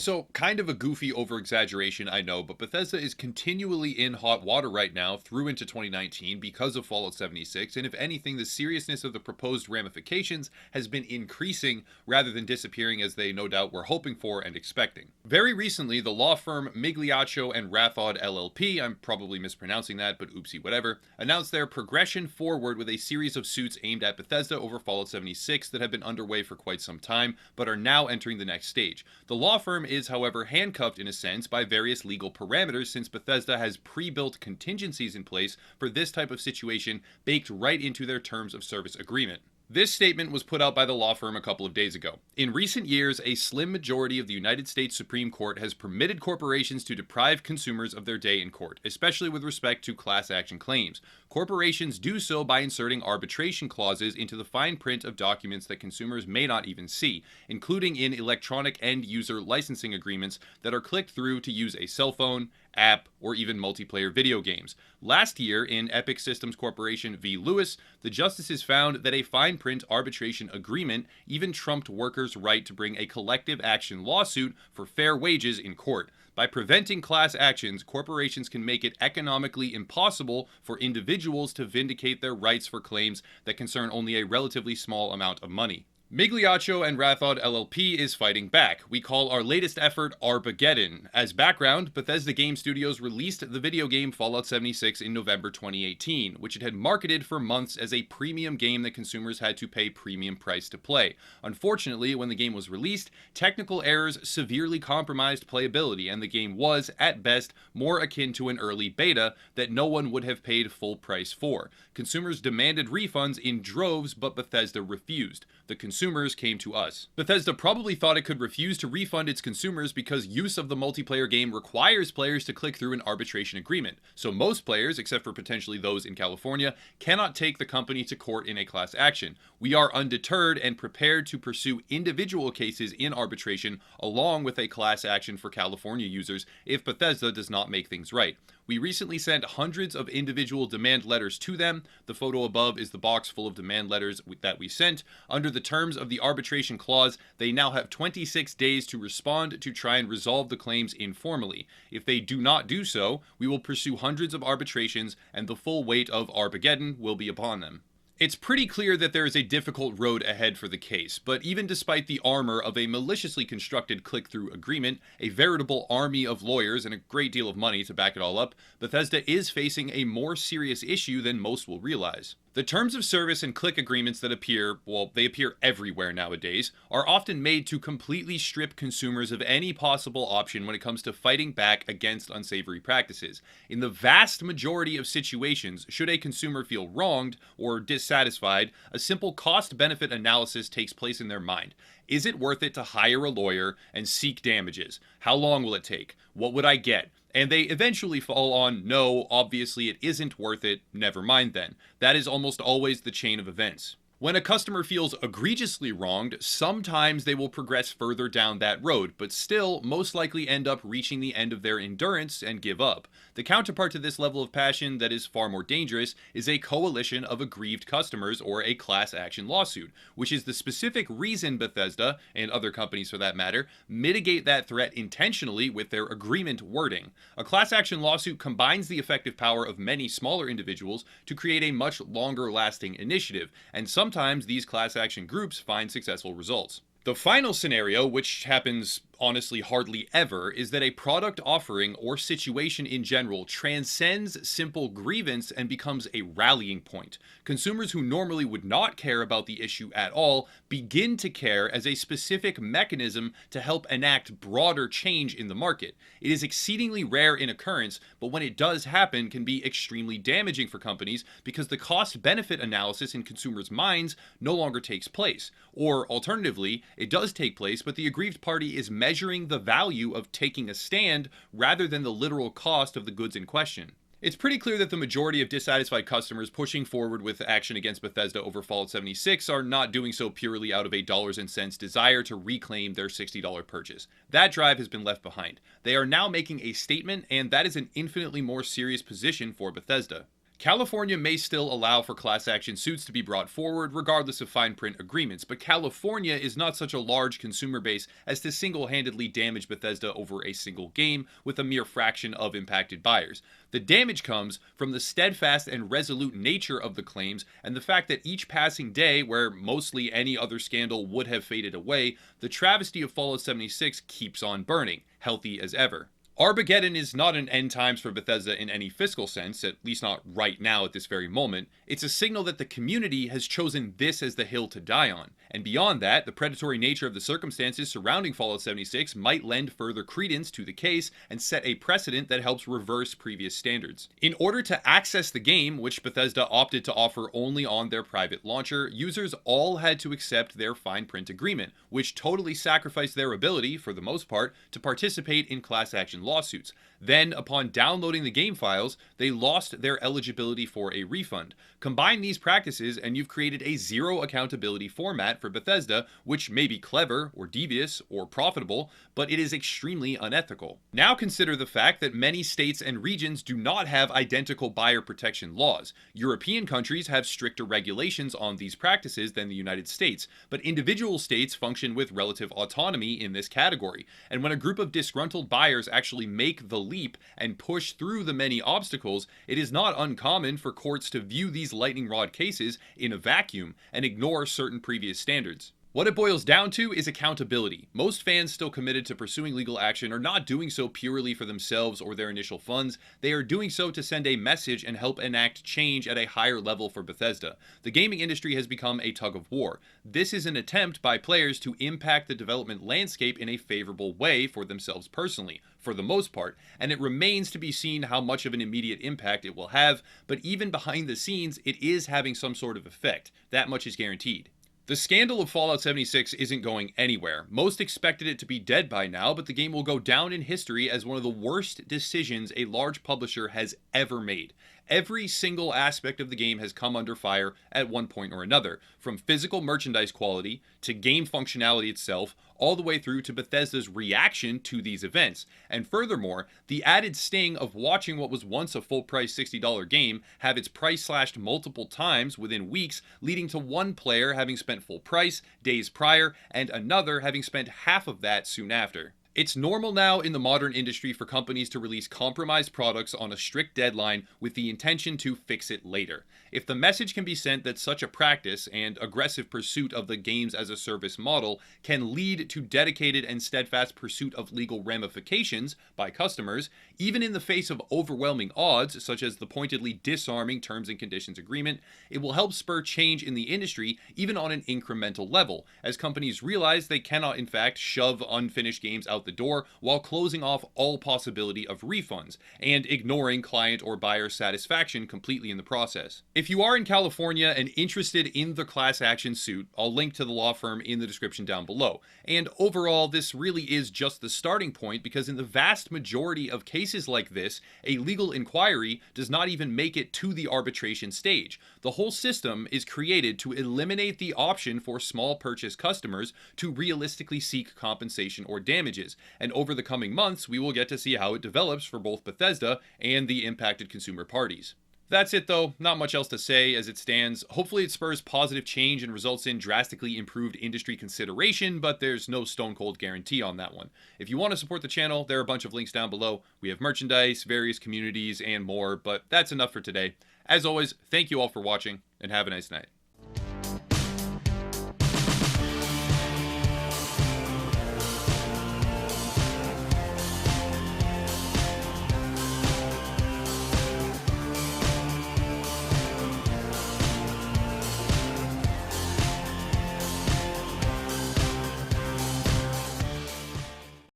So, kind of a goofy over-exaggeration, I know, but Bethesda is continually in hot water right now through into 2019 because of Fallout 76, and if anything, the seriousness of the proposed ramifications has been increasing rather than disappearing as they no doubt were hoping for and expecting. Very recently, the law firm Migliaccio and Rathod LLP, I'm probably mispronouncing that, but oopsie whatever, announced their progression forward with a series of suits aimed at Bethesda over Fallout 76 that have been underway for quite some time, but are now entering the next stage. The law firm is, however, handcuffed in a sense by various legal parameters since Bethesda has pre-built contingencies in place for this type of situation baked right into their terms of service agreement. This statement was put out by the law firm a couple of days ago. In recent years, a slim majority of the United States Supreme Court has permitted corporations to deprive consumers of their day in court, especially with respect to class action claims. Corporations do so by inserting arbitration clauses into the fine print of documents that consumers may not even see, including in electronic end-user licensing agreements that are clicked through to use a cell phone, app, or even multiplayer video games. Last year, in Epic Systems Corporation v. Lewis, the justices found that a fine print arbitration agreement even trumped workers' right to bring a collective action lawsuit for fair wages in court. By preventing class actions, corporations can make it economically impossible for individuals to vindicate their rights for claims that concern only a relatively small amount of money. Migliaccio and Rathod LLP is fighting back. We call our latest effort Arbageddon. As background, Bethesda Game Studios released the video game Fallout 76 in November 2018, which it had marketed for months as a premium game that consumers had to pay premium price to play. Unfortunately, when the game was released, technical errors severely compromised playability, and the game was, at best, more akin to an early beta that no one would have paid full price for. Consumers demanded refunds in droves, but Bethesda refused. The consumers came to us. Bethesda probably thought it could refuse to refund its consumers because use of the multiplayer game requires players to click through an arbitration agreement. So most players, except for potentially those in California, cannot take the company to court in a class action. We are undeterred and prepared to pursue individual cases in arbitration along with a class action for California users if Bethesda does not make things right. We recently sent hundreds of individual demand letters to them. The photo above is the box full of demand letters that we sent. Under the terms of the arbitration clause, they now have 26 days to respond to try and resolve the claims informally. If they do not do so, we will pursue hundreds of arbitrations, and the full weight of Arbageddon will be upon them. It's pretty clear that there is a difficult road ahead for the case, but even despite the armor of a maliciously constructed click-through agreement, a veritable army of lawyers, and a great deal of money to back it all up, Bethesda is facing a more serious issue than most will realize. The terms of service and click agreements that appear, well, they appear everywhere nowadays, are often made to completely strip consumers of any possible option when it comes to fighting back against unsavory practices. In the vast majority of situations, should a consumer feel wronged or dissatisfied, a simple cost-benefit analysis takes place in their mind. Is it worth it to hire a lawyer and seek damages? How long will it take? What would I get? And they eventually fall on, no, obviously it isn't worth it, never mind then. That is almost always the chain of events. When a customer feels egregiously wronged, sometimes they will progress further down that road, but still most likely end up reaching the end of their endurance and give up. The counterpart to this level of passion that is far more dangerous is a coalition of aggrieved customers or a class action lawsuit, which is the specific reason Bethesda, and other companies for that matter, mitigate that threat intentionally with their agreement wording. A class action lawsuit combines the effective power of many smaller individuals to create a much longer lasting initiative, and sometimes these class action groups find successful results. The final scenario, which happens honestly hardly ever, is that a product offering or situation in general transcends simple grievance and becomes a rallying point. Consumers who normally would not care about the issue at all begin to care as a specific mechanism to help enact broader change in the market. It is exceedingly rare in occurrence, but when it does happen can be extremely damaging for companies because the cost-benefit analysis in consumers' minds no longer takes place. Or alternatively, it does take place, but the aggrieved party is measuring the value of taking a stand rather than the literal cost of the goods in question. It's pretty clear that the majority of dissatisfied customers pushing forward with action against Bethesda over Fallout 76 are not doing so purely out of a dollars and cents desire to reclaim their $60 purchase. That drive has been left behind. They are now making a statement, and that is an infinitely more serious position for Bethesda. California may still allow for class action suits to be brought forward regardless of fine print agreements, but California is not such a large consumer base as to single-handedly damage Bethesda over a single game with a mere fraction of impacted buyers. The damage comes from the steadfast and resolute nature of the claims and the fact that each passing day, where mostly any other scandal would have faded away, the travesty of Fallout 76 keeps on burning, healthy as ever. Arbageddon is not an end times for Bethesda in any fiscal sense, at least not right now at this very moment. It's a signal that the community has chosen this as the hill to die on. And beyond that, the predatory nature of the circumstances surrounding Fallout 76 might lend further credence to the case and set a precedent that helps reverse previous standards. In order to access the game, which Bethesda opted to offer only on their private launcher, users all had to accept their fine print agreement, which totally sacrificed their ability, for the most part, to participate in class action lawsuits. Then, upon downloading the game files, they lost their eligibility for a refund. Combine these practices and you've created a zero accountability format for Bethesda, which may be clever, or devious, or profitable, but it is extremely unethical. Now consider the fact that many states and regions do not have identical buyer protection laws. European countries have stricter regulations on these practices than the United States, but individual states function with relative autonomy in this category. And when a group of disgruntled buyers actually make the leap and push through the many obstacles, it is not uncommon for courts to view these lightning rod cases in a vacuum and ignore certain previous standards. What it boils down to is accountability. Most fans still committed to pursuing legal action are not doing so purely for themselves or their initial funds. They are doing so to send a message and help enact change at a higher level for Bethesda. The gaming industry has become a tug of war. This is an attempt by players to impact the development landscape in a favorable way for themselves personally, for the most part, and it remains to be seen how much of an immediate impact it will have, but even behind the scenes, it is having some sort of effect. That much is guaranteed. The scandal of Fallout 76 isn't going anywhere. Most expected it to be dead by now, but the game will go down in history as one of the worst decisions a large publisher has ever made. Every single aspect of the game has come under fire at one point or another, from physical merchandise quality to game functionality itself, all the way through to Bethesda's reaction to these events. And furthermore, the added sting of watching what was once a full-price $60 game have its price slashed multiple times within weeks, leading to one player having spent full price days prior and another having spent half of that soon after. It's normal now in the modern industry for companies to release compromised products on a strict deadline with the intention to fix it later. If the message can be sent that such a practice and aggressive pursuit of the games as a service model can lead to dedicated and steadfast pursuit of legal ramifications by customers, even in the face of overwhelming odds such as the pointedly disarming terms and conditions agreement, it will help spur change in the industry even on an incremental level, as companies realize they cannot in fact shove unfinished games out the door while closing off all possibility of refunds and ignoring client or buyer satisfaction completely in the process. If you are in California and interested in the class action suit, I'll link to the law firm in the description down below. And overall, this really is just the starting point, because in the vast majority of cases like this, a legal inquiry does not even make it to the arbitration stage. The whole system is created to eliminate the option for small purchase customers to realistically seek compensation or damages. And over the coming months, we will get to see how it develops for both Bethesda and the impacted consumer parties. That's it though, not much else to say as it stands. Hopefully it spurs positive change and results in drastically improved industry consideration, but there's no stone cold guarantee on that one. If you want to support the channel, there are a bunch of links down below. We have merchandise, various communities, and more, but that's enough for today. As always, thank you all for watching, and have a nice night.